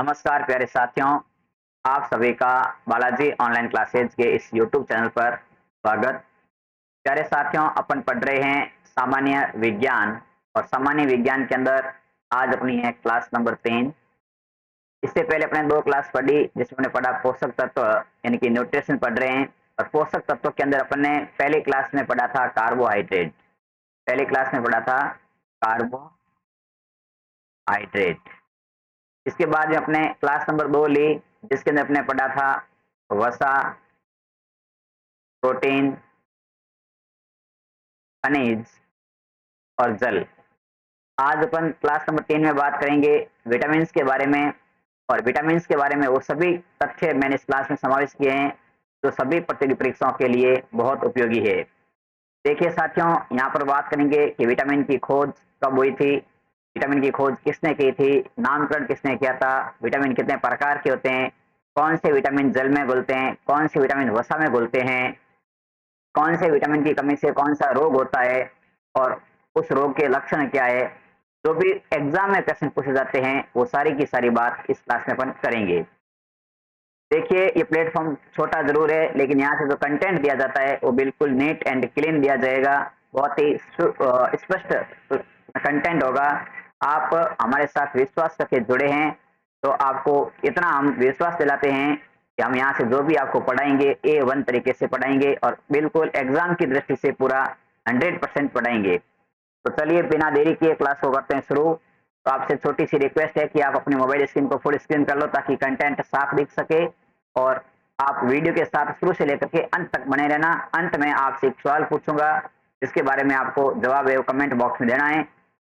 नमस्कार प्यारे साथियों, आप सभी का बालाजी ऑनलाइन क्लासेज के इस यूट्यूब चैनल पर स्वागत। प्यारे साथियों, अपन पढ़ रहे हैं सामान्य विज्ञान और सामान्य विज्ञान के अंदर आज अपनी है क्लास नंबर 3। इससे पहले अपने 2 क्लास पढ़ी जिसमें हमने पढ़ा पोषक तत्व यानी कि न्यूट्रिशन पढ़ रहे हैं और पोषक तत्व के अंदर अपन ने पहली क्लास में पढ़ा था कार्बोहाइड्रेट। पहली क्लास में पढ़ा था कार्बोहाइड्रेट। इसके बाद में अपने क्लास नंबर 2 ली जिसके अंदर अपने पढ़ा था वसा, प्रोटीन, खनिज और जल। आज अपन क्लास नंबर 3 में बात करेंगे विटामिन के बारे में और विटामिन के बारे में वो सभी तथ्य मैंने इस क्लास में समावेश किए हैं जो सभी प्रतियोगी परीक्षाओं के लिए बहुत उपयोगी है। देखिए साथियों, यहाँ पर बात करेंगे कि विटामिन की खोज कब हुई थी, विटामिन की खोज किसने की थी, नामकरण किसने किया था, विटामिन कितने प्रकार के होते हैं, कौन से विटामिन जल में घुलते हैं, कौन से विटामिन वसा में घुलते हैं, कौन से विटामिन की कमी से कौन सा रोग होता है और उस रोग के लक्षण क्या है। जो भी एग्जाम में क्वेश्चन पूछे जाते हैं वो सारी की सारी बात इस क्लास में अपन करेंगे। देखिए, ये प्लेटफॉर्म छोटा जरूर है लेकिन यहाँ से जो कंटेंट दिया जाता है वो बिल्कुल नीट एंड क्लीन दिया जाएगा। बहुत ही स्पष्ट कंटेंट होगा। आप हमारे साथ विश्वास करके जुड़े हैं तो आपको इतना हम विश्वास दिलाते हैं कि हम यहाँ से जो भी आपको पढ़ाएंगे A1 तरीके से पढ़ाएंगे और बिल्कुल एग्जाम की दृष्टि से पूरा 100% पढ़ाएंगे। तो चलिए बिना देरी किए क्लास को करते हैं शुरू। तो आपसे छोटी सी रिक्वेस्ट है कि आप अपनी मोबाइल स्क्रीन को फुल स्क्रीन कर लो ताकि कंटेंट साफ दिख सके और आप वीडियो के साथ शुरू से लेकर के अंत तक बने रहना। अंत में आपसे एक सवाल पूछूंगा जिसके बारे में आपको जवाब है वो कमेंट बॉक्स में देना है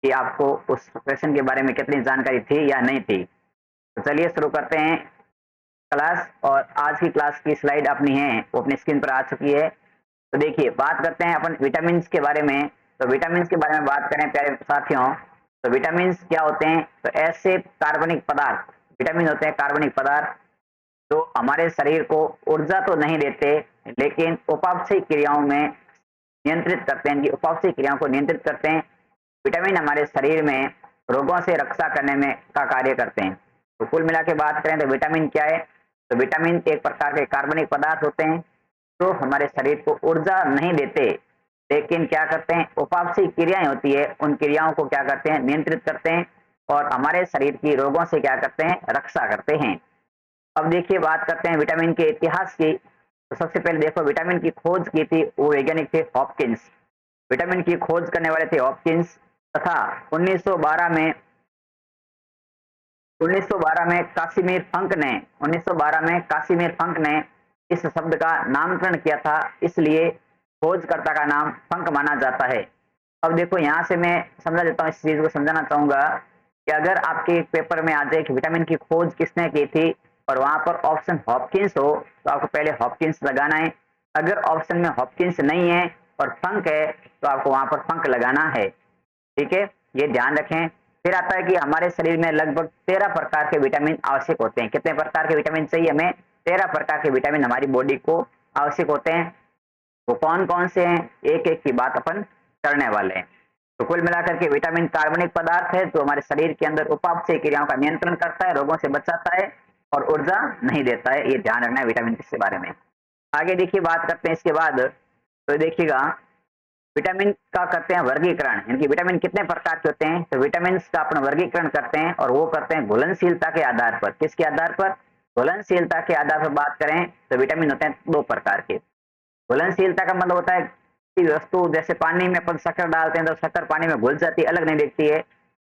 कि आपको उस क्वेश्चन के बारे में कितनी जानकारी थी या नहीं थी। तो चलिए शुरू करते हैं क्लास। और आज की क्लास की स्लाइड अपनी है वो अपनी स्क्रीन पर आ चुकी है। तो देखिए, बात करते हैं अपन विटामिन के बारे में। तो विटामिन के बारे में बात करें प्यारे साथियों, तो विटामिन क्या होते हैं? तो ऐसे कार्बनिक पदार्थ, विटामिन होते हैं कार्बनिक पदार्थ जो हमारे शरीर को ऊर्जा तो नहीं देते लेकिन उपापचयी क्रियाओं में नियंत्रित करते हैं, उपापचयी क्रियाओं को नियंत्रित करते हैं। विटामिन हमारे शरीर में रोगों से रक्षा करने में का कार्य करते हैं। तो कुल मिला के बात करें तो विटामिन क्या है? तो विटामिन एक प्रकार के कार्बनिक पदार्थ होते हैं जो हमारे शरीर को ऊर्जा नहीं देते लेकिन क्या करते हैं, उपापचयी क्रियाएं होती है उन क्रियाओं को क्या करते हैं, नियंत्रित करते हैं और हमारे शरीर की रोगों से क्या करते हैं, रक्षा करते हैं। अब देखिए, बात करते हैं विटामिन के इतिहास की। तो सबसे पहले देखो, विटामिन की खोज की थी वो वैज्ञानिक थे हॉपकिंस। विटामिन की खोज करने वाले थे हॉपकिंस तथा 1912 में 1912 में कासिमिर फंक ने 1912 में कासिमिर फंक ने इस शब्द का नामकरण किया था, इसलिए खोजकर्ता का नाम फंक माना जाता है। अब देखो, यहाँ से मैं समझा देता हूँ, इस चीज को समझाना चाहूंगा कि अगर आपके एक पेपर में आ जाए कि विटामिन की खोज किसने की थी और वहां पर ऑप्शन हॉपकिंस हो तो आपको पहले हॉपकिंस लगाना है। अगर ऑप्शन में हॉपकिंस नहीं है और फंक है तो आपको वहां पर फंक लगाना है। ठीक है, ये ध्यान रखें। फिर आता है कि हमारे शरीर में लगभग 13 प्रकार के विटामिन आवश्यक होते हैं। कितने प्रकार के विटामिन चाहिए हमें? 13 प्रकार के विटामिन हमारी बॉडी को आवश्यक होते हैं। वो कौन कौन से हैं, एक एक की बात अपन करने वाले हैं। तो कुल मिलाकर के विटामिन कार्बनिक पदार्थ है जो हमारे शरीर के अंदर उपापचयी क्रियाओं का नियंत्रण करता है, रोगों से बचाता है और ऊर्जा नहीं देता है। ये ध्यान रखना है विटामिन के बारे में। आगे देखिए, बात करते हैं इसके बाद। तो देखिएगा, विटामिन का करते हैं वर्गीकरण, यानी विटामिन कितने प्रकार के होते हैं। तो विटामिन का अपन वर्गीकरण करते हैं और वो करते हैं घुलनशीलता के आधार पर। किसके आधार पर? घुलनशीलता के आधार पर बात करें तो विटामिन होते हैं 2 प्रकार के। घुलनशीलता का मतलब होता है कि वस्तु जैसे पानी में अपन शक्कर डालते हैं तो शक्कर पानी में घुल जाती है, अलग नहीं दिखती है,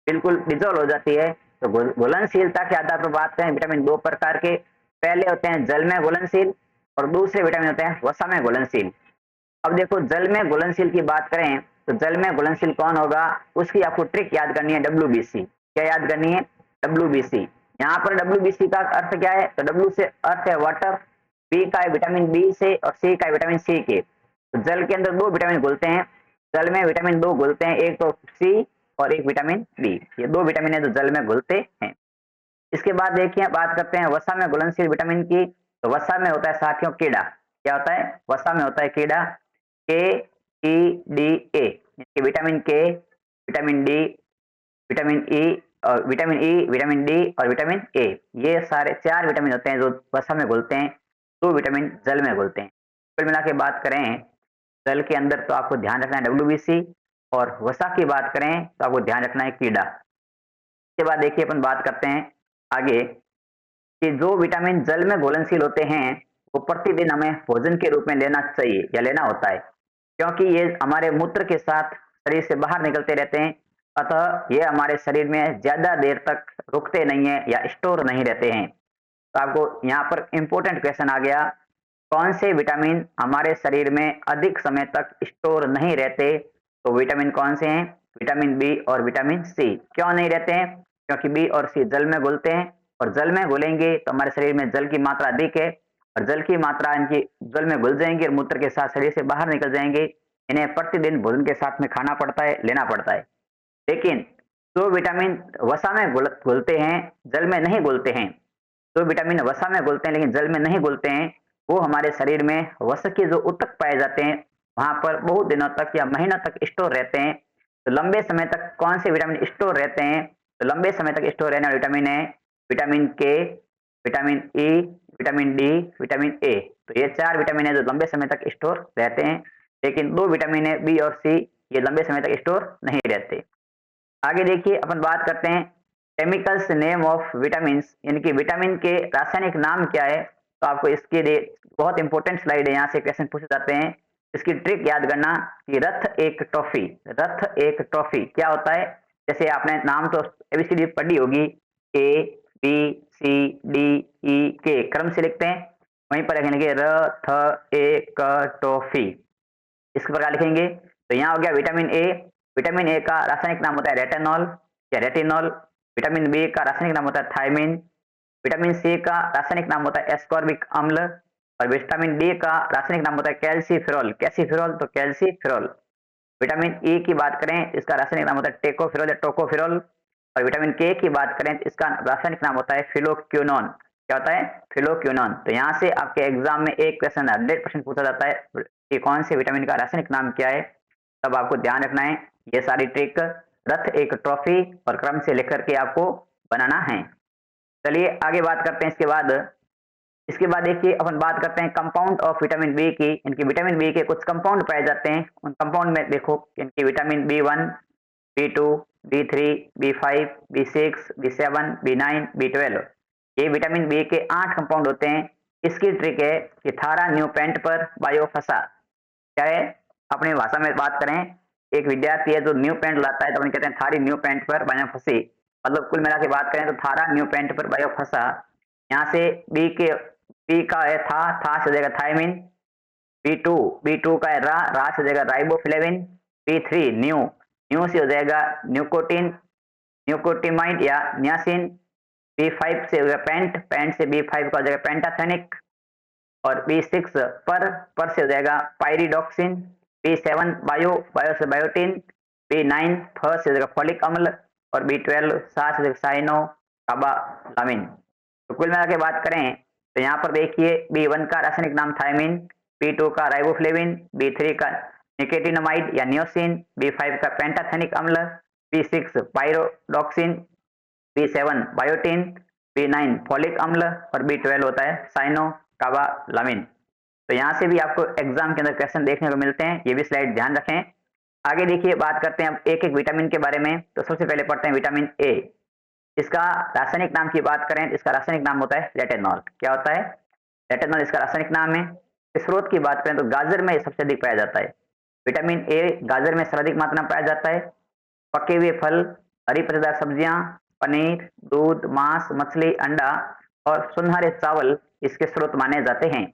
बिल्कुल डिजोल्व हो जाती है। तो घुलनशीलता के आधार पर बात करें, विटामिन 2 प्रकार के। पहले होते हैं जल में घुलनशील और दूसरे विटामिन होते हैं वसा में घुलनशील। अब देखो, जल में घुलनशील की बात करें तो जल में घुलनशील कौन होगा, उसकी आपको ट्रिक याद करनी है, WBC। क्या याद करनी है? WBC। यहाँ पर WBC का अर्थ क्या है? तो W से अर्थ है वाटर, बी का है विटामिन बी से और सी का है विटामिन सी के। तो जल के अंदर 2 विटामिन घुलते हैं, जल में विटामिन 2 घुलते हैं, एक तो सी और एक विटामिन बी। ये 2 विटामिन है जो जल में घुलते हैं। इसके बाद देखिए, बात करते हैं वसा में घुलनशील विटामिन की। तो वसा में होता है साथियों कीड़ा। क्या होता है? वसा में होता है कीड़ा। KEDA, विटामिन के, विटामिन डी, विटामिन ई और विटामिन ई, विटामिन डी और विटामिन ए, ये सारे 4 विटामिन होते हैं जो वसा में घुलते हैं, 2 विटामिन जल में घुलते हैं। कुल मिला के बात करें जल के अंदर तो आपको ध्यान रखना है डब्ल्यूबीसी, और वसा की बात करें तो आपको ध्यान रखना है कीड़ा। इसके बाद देखिए अपन बात करते हैं आगे कि जो विटामिन जल में घुलनशील होते हैं वो प्रतिदिन हमें भोजन के रूप में लेना चाहिए या लेना होता है, क्योंकि ये हमारे मूत्र के साथ शरीर से बाहर निकलते रहते हैं। अतः ये हमारे शरीर में ज्यादा देर तक रुकते नहीं है या स्टोर नहीं रहते हैं। तो आपको यहाँ पर इंपॉर्टेंट क्वेश्चन आ गया, कौन से विटामिन हमारे शरीर में अधिक समय तक स्टोर नहीं रहते? तो विटामिन कौन से हैं? विटामिन बी और विटामिन सी। क्यों नहीं रहते हैं? क्योंकि बी और सी जल में घुलते हैं, और जल में घुलेंगे तो हमारे शरीर में जल की मात्रा अधिक है, और जल की मात्रा इनकी जल में घुल जाएंगे और मूत्र के साथ शरीर से बाहर निकल जाएंगे। इन्हें प्रतिदिन भोजन के साथ में खाना पड़ता है, लेना पड़ता है। लेकिन जो विटामिन वसा में घुलते हैं, जल में नहीं घुलते हैं, जो विटामिन वसा में घुलते हैं लेकिन जल में नहीं घुलते हैं, वो हमारे शरीर में वसा के जो ऊतक पाए जाते हैं वहां पर बहुत दिनों तक या महीनों तक स्टोर रहते हैं। तो लंबे समय तक कौन से विटामिन स्टोर रहते हैं? तो लंबे समय तक स्टोर रहने वाले विटामिन है विटामिन के, vitamin E, vitamin D, vitamin A. तो ये 4 विटामिन है जो लंबे समय तक स्टोर रहते हैं, लेकिन 2 विटामिन है बी और सी, ये लंबे समय तक स्टोर नहीं रहते। आगे देखिए अपन बात करते हैं केमिकल्स नेम ऑफ विटामिन, इनकी विटामिन के रासायनिक नाम क्या है? तो आपको इसके लिए बहुत इंपॉर्टेंट स्लाइड है, यहाँ से क्वेश्चन पूछे जाते हैं। इसकी ट्रिक याद करना कि रथ एक ट्रॉफी, रथ एक ट्रॉफी क्या होता है? जैसे आपने नाम तो एबीसीडी पढ़ी होगी, A B C D E के क्रम से लिखते हैं, वहीं पर लिखेंगे रथ एक ट्रॉफी, इस प्रकार लिखेंगे। तो यहाँ हो गया विटामिन ए, विटामिन ए का रासायनिक नाम होता है रेटेनॉल या रेटिनॉल। विटामिन बी का रासायनिक नाम होता है थायमिन। विटामिन सी का रासायनिक नाम होता है एस्कॉर्बिक अम्ल। और विटामिन डी का रासायनिक नाम होता है कैल्सीफेरॉल, कैल्सीफेरॉल तो कैल्सीफेरॉल। विटामिन ई की बात करें, इसका रासायनिक नाम होता है टेकोफेरॉल या टोकोफेरॉल। और विटामिन के की बात करें तो इसका रासायनिक नाम होता है फिलोक्यूनोन। क्या होता है? फिलोक्यूनोन। तो यहाँ से आपके एग्जाम में एक क्वेश्चन 100% पूछा जाता है कि कौन से विटामिन का रासायनिक नाम क्या है, तब आपको ध्यान रखना है। ये सारी ट्रिक रथ एक ट्रॉफी और क्रम से लेकर के आपको बनाना है। चलिए आगे बात करते हैं। इसके बाद देखिए अपन बात करते हैं कंपाउंड ऑफ विटामिन बी की। इनकी विटामिन बी के कुछ कंपाउंड पाए जाते हैं, उन कंपाउंड में देखो इनकी vitamin B1, बी2, B3, B5, B6, बी7, बी9, B12, ये विटामिन बी के 8 कंपाउंड होते हैं। इसकी ट्रिक है कि थारा न्यू पेंट पर बायो फंसा। क्या है? अपनी भाषा में बात करें, एक विद्यार्थी है जो न्यू पेंट लाता है तो अपन कहते हैं थारी न्यू पेंट पर बायो फंसी। मतलब कुल मिला के बात करें तो थारा न्यू पेंट पर बायो फंसा। यहाँ से बी का है था से हो जाएगा थायमिन। बी टू का है रा से हो जाएगा राइबोफ्लेविन। बी3 न्यू से हो जाएगा न्यूकोटिन, न्यूकोटिमाइड या नियासिन। बी5 से हो गया पेंट से बी5 का हो जाएगा पेंटाथेनिक। और बी6 पर से हो जाएगा पायरिडॉक्सिन। बी7 बायो से बायोटिन। बी9 फ से हो जाएगा फोलिक अम्ल। और बी12 सा से हो जाएगा साइनो काबालामिन। तो कुल मिला के बात करें तो यहाँ पर देखिए बी1 का रासायनिक नाम थायमिन, बी2 का राइबोफ्लेविन, बी3 का निकेटिनमाइड या नियोसिन, बी5 का पेंटाथेनिक अम्ल, बी6 पायरोडॉक्सिन, बी7 बायोटिन, बी9 फोलिक अम्ल और बी12 होता है साइनो काबालामिन। तो यहाँ से भी आपको एग्जाम के अंदर क्वेश्चन देखने को मिलते हैं, ये भी स्लाइड ध्यान रखें। आगे देखिए बात करते हैं अब एक एक विटामिन के बारे में। तो सबसे पहले पढ़ते हैं विटामिन ए। इसका रासायनिक नाम की बात करें, इसका रासायनिक नाम होता है रेटेनॉल। क्या होता है? रेटेनॉल इसका रासायनिक नाम है। स्रोत की बात करें तो गाजर में सबसे अधिक पाया जाता है। विटामिन ए गाजर में सर्वाधिक मात्रा में पाया जाता है। पके हुए फल, हरी पत्तेदार सब्जियां, पनीर, दूध, मांस, मछली, अंडा और सुनहरे चावल इसके स्रोत माने जाते हैं।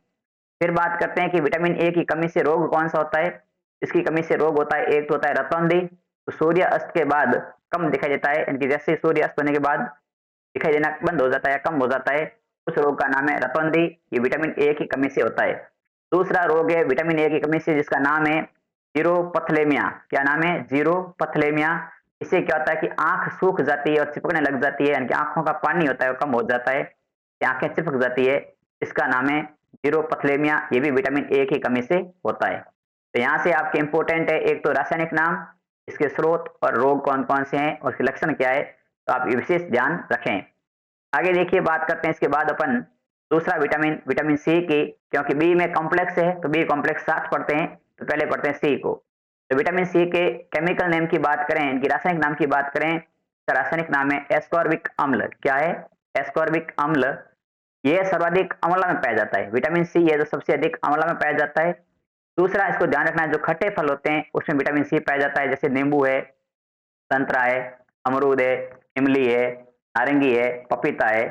फिर बात करते हैं कि विटामिन ए की कमी से रोग कौन सा होता है। इसकी कमी से रोग होता है, एक तो होता है रतौंधी, तो सूर्य अस्त के बाद कम दिखाई देता है। इनकी जैसे सूर्य अस्त होने के बाद दिखाई देना बंद हो जाता है, कम हो जाता है, उस रोग का नाम है रतौंधी। ये विटामिन ए की कमी से होता है। दूसरा रोग है विटामिन ए की कमी से जिसका नाम है जीरोपथलेमिया। क्या नाम है? जीरोपथलेमिया। इससे क्या होता है कि आंख सूख जाती है और चिपकने लग जाती है, यानी कि आंखों का पानी होता है वो कम हो जाता है, आंखें चिपक जाती है, इसका नाम है जीरोपथलेमिया। ये भी विटामिन ए की कमी से होता है। तो यहाँ से आपके इंपॉर्टेंट है, एक तो रासायनिक नाम, इसके स्रोत और रोग कौन कौन से हैं और उसके लक्षण क्या है। तो आप ये विशेष ध्यान रखें। आगे देखिए बात करते हैं इसके बाद अपन दूसरा विटामिन विटामिन सी की, क्योंकि बी में कॉम्प्लेक्स है तो बी कॉम्प्लेक्स साथ पढ़ते हैं, तो पहले पढ़ते हैं सी को। तो विटामिन सी के केमिकल नेम की बात करें, इनकी रासायनिक नाम की बात करें, इसका रासायनिक नाम है एस्कॉर्बिक अम्ल। क्या है? एस्कॉर्बिक अम्ल। ये सर्वाधिक अम्ला में पाया जाता है। विटामिन सी ये जो सबसे अधिक अम्ला में पाया जाता है। दूसरा इसको ध्यान रखना है, जो खट्टे फल होते हैं उसमें विटामिन सी पाया जाता है, जैसे नींबू है, संतरा है, अमरूद है, इमली है, नारंगी है, पपीता है,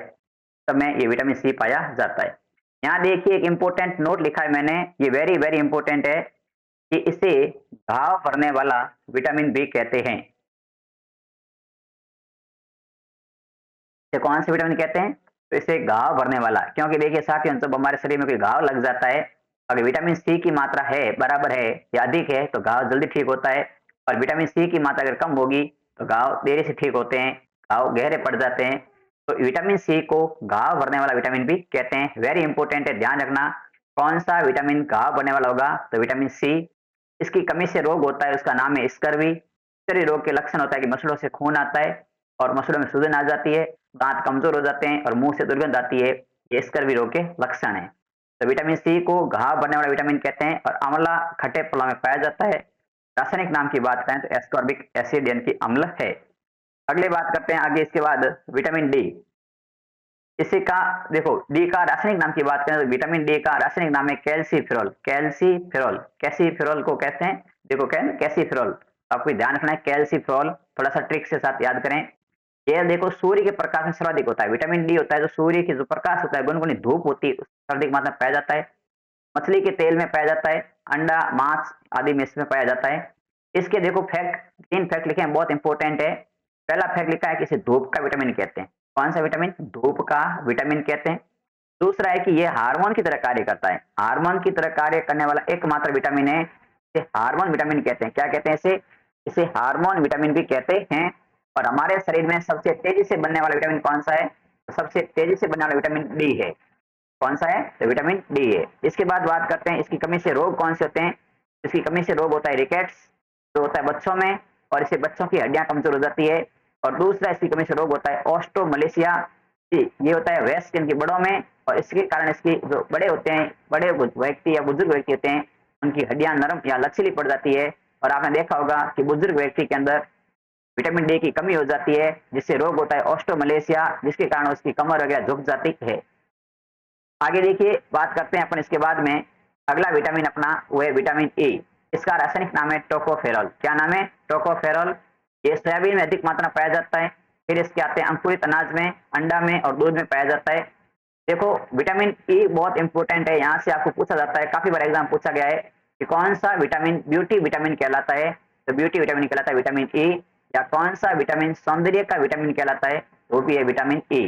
सब में ये विटामिन सी पाया जाता है। यहाँ देखिए एक इंपॉर्टेंट नोट लिखा है मैंने, ये वेरी वेरी इंपॉर्टेंट है कि इसे घाव भरने वाला विटामिन बी कहते हैं। इसे कौन से विटामिन कहते हैं? तो इसे घाव भरने वाला, क्योंकि देखिए साथियों जब हमारे शरीर में कोई घाव लग जाता है, अगर विटामिन सी की मात्रा है बराबर है या अधिक है तो घाव जल्दी ठीक होता है, और विटामिन सी की मात्रा अगर कम होगी तो घाव देरी से ठीक होते हैं, घाव गहरे पड़ जाते हैं। तो विटामिन सी को घाव भरने वाला विटामिन भी कहते हैं। वेरी इंपॉर्टेंट है, ध्यान रखना कौन सा विटामिन घाव भरने वाला होगा, तो विटामिन सी। इसकी कमी से रोग होता है, उसका नाम है स्कर्वी। स्कर्वी रोग के लक्षण होता है कि मसलों से खून आता है और मसलों में सूजन आ जाती है, दांत कमजोर हो जाते हैं और मुंह से दुर्गंध आती है। ये स्कर्वी रोग के लक्षण है। तो विटामिन सी को घाव भरने वाला विटामिन कहते हैं, और अम्ला खट्टे फलों में पाया जाता है। रासायनिक नाम की बात करें तो एस्कॉर्बिक एसिड यानी कि अम्ल है। अगले बात करते हैं आगे इसके बाद विटामिन डी। इसी का देखो डी का रासायनिक नाम की बात करें तो विटामिन डी का रासायनिक नाम है कैल्सीफेरॉल। कैल्सीफेरॉल, कैल्सीफेरॉल को कहते हैं, देखो क्या है कैल्सीफेरॉल, आपको ध्यान रखना है कैल्सीफेरॉल, थोड़ा सा ट्रिक से साथ याद करें। ये देखो सूर्य के प्रकाश में सर्वाधिक होता है। विटामिन डी होता है जो सूर्य की जो प्रकाश होता है, गुनगुनी धूप होती है, सर्वाधिक मात्रा में पाया जाता है। मछली के तेल में पाया जाता है, अंडा मांस आदि में इसमें पाया जाता है। इसके देखो फैक्ट, 3 फैक्ट लिखे हैं, बहुत इंपॉर्टेंट है। पहला फैक्ट लिखा है कि इसे धूप का विटामिन कहते हैं। कौन सा विटामिन? धूप का विटामिन कहते हैं। दूसरा है कि यह हार्मोन की तरह कार्य करता है। हार्मोन की तरह कार्य करने वाला एकमात्र विटामिन है, इसे हार्मोन विटामिन कहते हैं। क्या कहते हैं इसे? इसे हार्मोन विटामिन भी कहते हैं। और हमारे शरीर में सबसे तेजी से बनने वाला विटामिन कौन सा है? तो सबसे तेजी से बनने वाला विटामिन डी है। कौन सा है? तो विटामिन डी है। इसके बाद बात करते हैं इसकी कमी से रोग कौन से होते हैं। इसकी कमी से रोग होता है रिकेट्स, जो होता है बच्चों में, और इससे बच्चों की हड्डियां कमजोर हो जाती है। और दूसरा इसकी कमी से रोग होता है ऑस्टोमलेशिया, ये होता है वयस्क स्किन के बड़ों में, और इसके कारण इसकी जो बड़े होते हैं, बड़े व्यक्ति या बुजुर्ग व्यक्ति होते हैं, उनकी हड्डियां नरम या लचीली पड़ जाती है। और आपने देखा होगा कि बुजुर्ग व्यक्ति के अंदर विटामिन डी की कमी हो जाती है, जिससे रोग होता है ऑस्टोमलेशिया, जिसके कारण उसकी कमर वगैरह झुक जाती है। आगे देखिए बात करते हैं अपन इसके बाद में, अगला विटामिन अपना वो है विटामिन ए। इसका रासायनिक नाम है टोकोफेरॉल। क्या नाम है? टोकोफेरॉल। ये सोयाबीन में अधिक मात्रा में पाया जाता है। फिर इसके आते हैं अंकुरित अनाज में, अंडा में और दूध में पाया जाता है। देखो विटामिन ई बहुत इंपॉर्टेंट है, यहाँ से आपको पूछा जाता है, काफी बार एग्जाम पूछा गया है कि कौन सा विटामिन ब्यूटी विटामिन कहलाता है, तो ब्यूटी विटामिन कहलाता है विटामिन ई। या कौन सा विटामिन सौंदर्य का विटामिन कहलाता है, वो भी है विटामिन ई।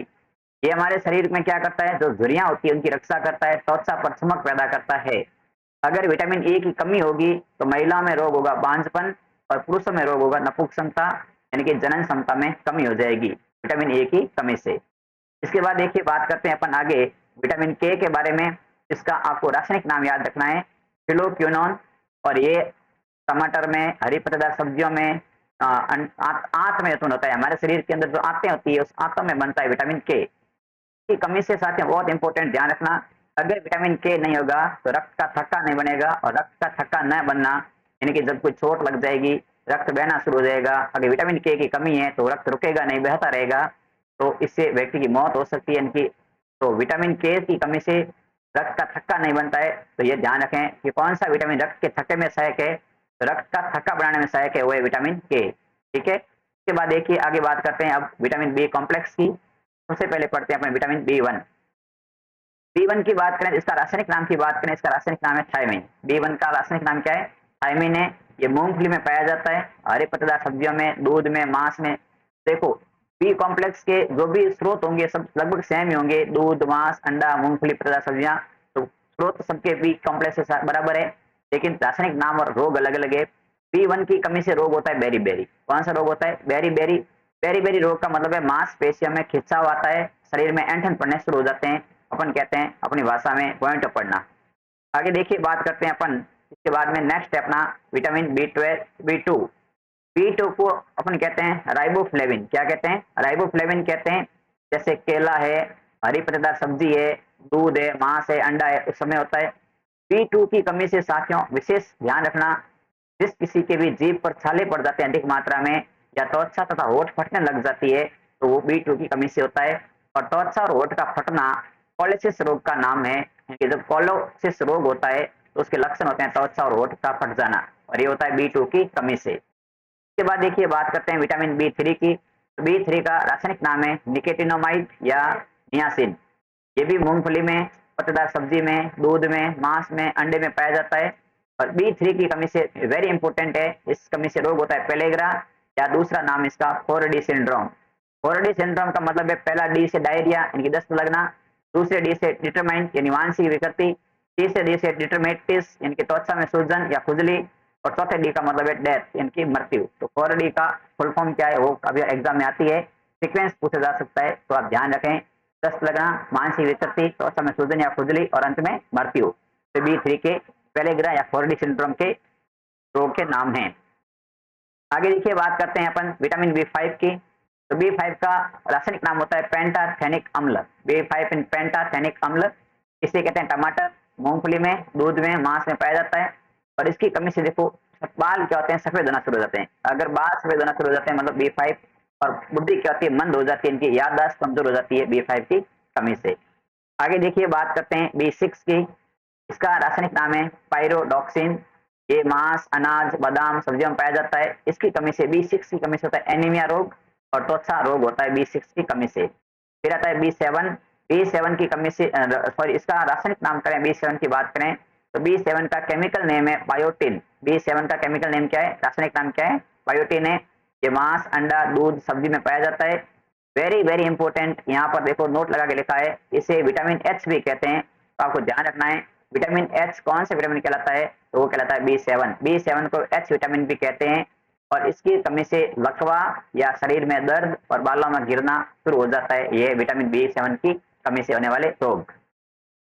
ये हमारे शरीर में क्या करता है, जो झुर्रियां होती है उनकी रक्षा करता है, त्वचा पर चमक पैदा करता है। अगर विटामिन ए की कमी होगी तो महिलाओं में रोग होगा बांझपन, और पुरुषों में रोग होगा नपुंसकता, यानी कि जनन क्षमता में कमी हो जाएगी विटामिन ए की कमी से। इसके बाद देखिए बात करते हैं अपन आगे विटामिन के बारे में। इसका आपको रासायनिक नाम याद रखना है फिलोक्विनोन। और ये टमाटर में, हरी पत्तेदार सब्जियों में, आंत में उत्पन्न होता है। हमारे शरीर के अंदर जो आंतें होती है उस आंतों में बनता है विटामिन के की कमी से। साथियों बहुत इंपॉर्टेंट ध्यान रखना, अगर विटामिन के नहीं होगा तो रक्त का थक्का नहीं बनेगा, और रक्त का थक्का न बनना यानी कि जब कोई चोट लग जाएगी रक्त बहना शुरू हो जाएगा। अगर विटामिन के की कमी है तो रक्त रुकेगा नहीं, बहता रहेगा, तो इससे व्यक्ति की मौत हो सकती है। इनकी तो विटामिन के की कमी से रक्त का थक्का नहीं बनता है। तो ये ध्यान रखें कि कौन सा विटामिन रक्त के थक्के में सहायक है, तो रक्त का थक्का बनाने में सहायक है वो है विटामिन के। ठीक है, इसके बाद देखिए आगे बात करते हैं अब विटामिन बी कॉम्प्लेक्स की। सबसे पहले पढ़ते हैं अपने vitamin B one. B one की बात करें, इसका रासायनिक नाम की बात करें, इसका रासायनिक नाम है थायमिन। बी वन का रासायनिक नाम क्या है? थायमिन है। ये मूंगफली में पाया जाता है, हरे पत्तेदार सब्जियों में, दूध में, मांस में। देखो बी कॉम्प्लेक्स के जो भी स्रोत होंगे सब लगभग सेम ही होंगे, दूध, मांस, अंडा, मूंगफली, पत्तेदार सब्जियां, तो स्रोत सबके बी कॉम्प्लेक्स के साथ बराबर है, लेकिन रासायनिक नाम और रोग अलग अलग है। बी वन की कमी से रोग होता है बेरी बेरी। कौन सा रोग होता है? Berry berry. बेरी बेरी रोग का मतलब है मांसपेशियों में खिंचाव आता है, शरीर में ऐंठन पड़ने शुरू हो जाते हैं, अपन कहते हैं अपनी भाषा में पॉइंट पड़ना। आगे देखिए बात करते हैं अपन इसके बाद में, नेक्स्ट है अपना vitamin B 12 B to. B2 को अपन कहते हैं राइबोफ्लेविन। क्या कहते हैं? राइबोफ्लेविन कहते हैं। जैसे केला है, हरी पत्तेदार सब्जी है, दूध है, मांस है, अंडा है, उस समय होता है। B2 की कमी से साथियों विशेष ध्यान रखना, जिस किसी के भी जीभ पर छाले पड़ जाते हैं अधिक मात्रा में या त्वचा तथा होठ फटने लग जाती है, तो वो B2 की कमी से होता है। और त्वचा और होठ का फटना कोलिसिस रोग का नाम है। कि जब कोलोसिस रोग होता है तो उसके लक्षण होते हैं त्वचा और होठ का फट जाना, और ये होता है B2 की कमी से। इसके बाद देखिए बात करते हैं विटामिन B3 की। तो B3 का रासायनिक नाम है निकोटिनामाइड या नियासिन। ये भी मूंगफली में, पत्तेदार सब्जी में, दूध में, मांस में, अंडे में पाया जाता है। और B3 की कमी से वेरी इंपॉर्टेंट है, इस कमी से रोग होता है पेलेग्रा, या दूसरा नाम इसका 4D सिंड्रोम। 4D सिंड्रोम का मतलब है पहला D से डायरिया यानी दस्त लगना, दूसरे D से डिटरमाइंट यानी वांछित विकृति, तीसरे D से डिटरमेटिस यानी त्वचा में सूजन या खुजली, और चौथे डी का मतलब है डेथ यानी मृत्यु। तो 4D का फुल फॉर्म क्या है वो कभी एग्जाम में आती है, सीक्वेंस पूछा जा सकता है, तो आप ध्यान रखें। दस्त लगना, मानसिक विकृति, त्वचा में सूजन या खुजली, और अंत में मृत्यु। तो B3 के पेलेग्रा या 4D सिंड्रोम के रोग के नाम हैं। आगे देखिए बात करते हैं अपन विटामिन B5 की। तो B5 का रासायनिक नाम होता है पेंटाथेनिक अम्ल। B5 पेंटाथेनिक अम्ल, इसे कहते हैं टमाटर, मूंगफली में, दूध में, मांस में पाया जाता है। और इसकी कमी से देखो बाल क्या होते हैं, सफेद होना शुरू हो जाते हैं। अगर बाल सफेद होना शुरू हो जाते हैं मतलब B5। और बुद्धि क्या होती है, मंद हो जाती है, इनकी याददाश्त कमजोर हो जाती है B5 की कमी से। आगे देखिए बात करते हैं B6 की। इसका रासायनिक नाम है पायरोडॉक्सिन। ये मांस, अनाज, बादाम, सब्जियों में पाया जाता है। इसकी कमी से B6 की कमी से होता है एनीमिया रोग और त्वचा रोग होता है B6 की कमी से। फिर आता है B7। B7 की कमी से सॉरी, इसका रासायनिक नाम करें B7 की बात करें तो B7 का केमिकल नेम है बायोटिन। B7 का केमिकल नेम क्या है, रासायनिक नाम क्या है, बायोटिन है। ये मांस, अंडा, दूध, सब्जी में पाया जाता है। वेरी वेरी इंपॉर्टेंट, यहाँ पर देखो नोट लगा के लिखा है, इसे विटामिन एच भी कहते हैं, तो आपको ध्यान रखना है। विटामिन एच कौन सा विटामिन कहलाता है, तो वो कहलाता है B7। B7 को एच विटामिन भी कहते हैं। और इसकी कमी से लकवा या शरीर में दर्द और बालों में गिरना शुरू हो जाता है, ये विटामिन B7 की कमी से होने वाले रोग।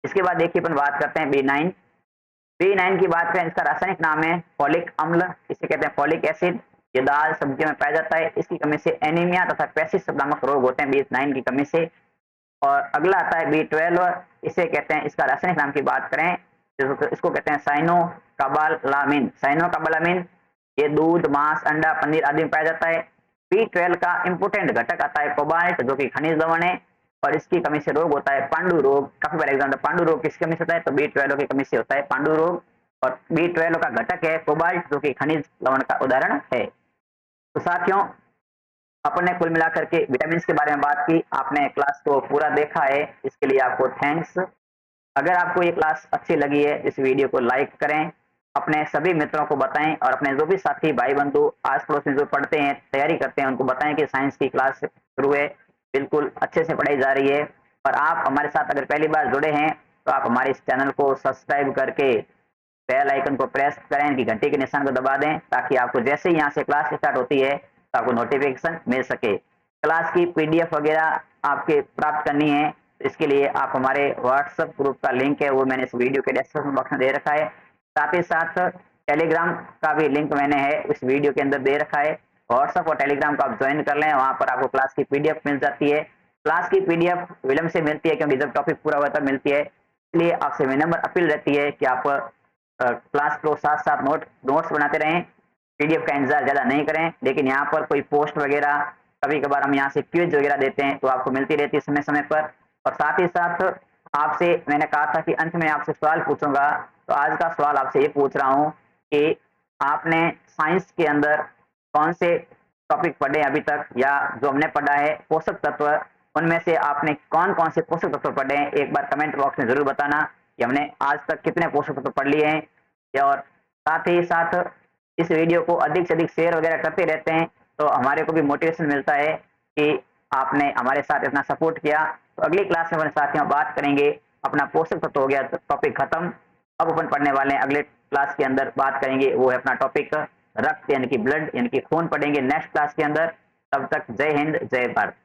इसके बाद देखिए अपन बात करते हैं B9। B9 की बात करें, इसका रासायनिक नाम है फोलिक अम्ल, इसे कहते हैं फोलिक एसिड। ये दाल सब्जी में पाया जाता है। इसकी कमी से एनीमिया तथा पेसिस नामक रोग होते हैं B9 की कमी से। और अगला आता है B12, इसे कहते हैं, इसका रासायनिक नाम की बात करें इसको कहते हैं साइनोकाबालामिन। साइनोकाबालामिन ये दूध, मांस, अंडा, पनीर आदि में पाया जाता है। B12 का इंपोर्टेंट घटक आता है कोबाल्ट, जो कि खनिज लवण है। और इसकी कमी से रोग होता है पांडु रोग। काफी बार एग्जाम पांडु रोग किसकी कमी से होता है, तो B12 की कमी से होता है पांडु रोग। और B12 का घटक है कोबाल्ट, जो कि खनिज लवण का उदाहरण है। तो साथियों, अपन ने कुल मिलाकर के विटामिन के बारे में बात की, आपने क्लास को पूरा देखा है, इसके लिए आपको थैंक्स। अगर आपको ये क्लास अच्छी लगी है, इस वीडियो को लाइक करें, अपने सभी मित्रों को बताएं, और अपने जो भी साथी भाई बंधु आस पड़ोस में जो पढ़ते हैं, तैयारी करते हैं, उनको बताएं कि साइंस की क्लास शुरू है, बिल्कुल अच्छे से पढ़ाई जा रही है। और आप हमारे साथ अगर पहली बार जुड़े हैं तो आप हमारे इस चैनल को सब्सक्राइब करके बेल आइकन को प्रेस करें, कि घंटे के निशान को दबा दें, ताकि आपको जैसे ही यहाँ से क्लास स्टार्ट होती है तो आपको नोटिफिकेशन मिल सके। क्लास की PDF वगैरह आपके प्राप्त करनी है, तो इसके लिए आप हमारे व्हाट्सएप ग्रुप का लिंक है वो मैंने इस वीडियो के डिस्क्रिप्शन बॉक्स में दे रखा है। साथ ही साथ टेलीग्राम का भी लिंक मैंने है इस वीडियो के अंदर दे रखा है। व्हाट्सएप और टेलीग्राम को आप ज्वाइन कर लें, वहां पर आपको क्लास की PDF मिल जाती है। क्लास की PDF विलंब से मिलती है, क्योंकि जब टॉपिक पूरा होता है मिलती है। इसलिए आपसे विनम्र अपील रहती है कि आप क्लास को साथ साथ नोट्स बनाते रहें, PDF का इंतजार ज्यादा नहीं करें। लेकिन यहाँ पर कोई पोस्ट वगैरह, कभी कभार हम यहाँ से क्विज वगैरह देते हैं, तो आपको मिलती रहती है समय समय पर। और साथ ही साथ आपसे मैंने कहा था कि अंत में आपसे सवाल पूछूंगा, तो आज का सवाल आपसे ये पूछ रहा हूँ कि आपने साइंस के अंदर कौन से टॉपिक पढ़े अभी तक, या जो हमने पढ़ा है पोषक तत्व, उनमें से आपने कौन कौन से पोषक तत्व पढ़े हैं, एक बार कमेंट बॉक्स में जरूर बताना कि हमने आज तक कितने पोषक तत्व पढ़ लिए हैं। और साथ ही साथ इस वीडियो को अधिक से अधिक शेयर वगैरह करते रहते हैं, तो हमारे को भी मोटिवेशन मिलता है कि आपने हमारे साथ इतना सपोर्ट किया। तो अगली क्लास में हमारे साथियों बात करेंगे, अपना पोषक तत्व हो गया टॉपिक खत्म। अब अपन पढ़ने वाले हैं अगले क्लास के अंदर बात करेंगे, वो है अपना टॉपिक रक्त यानी कि ब्लड यानी कि खून पढ़ेंगे नेक्स्ट क्लास के अंदर। तब तक जय हिंद, जय भारत।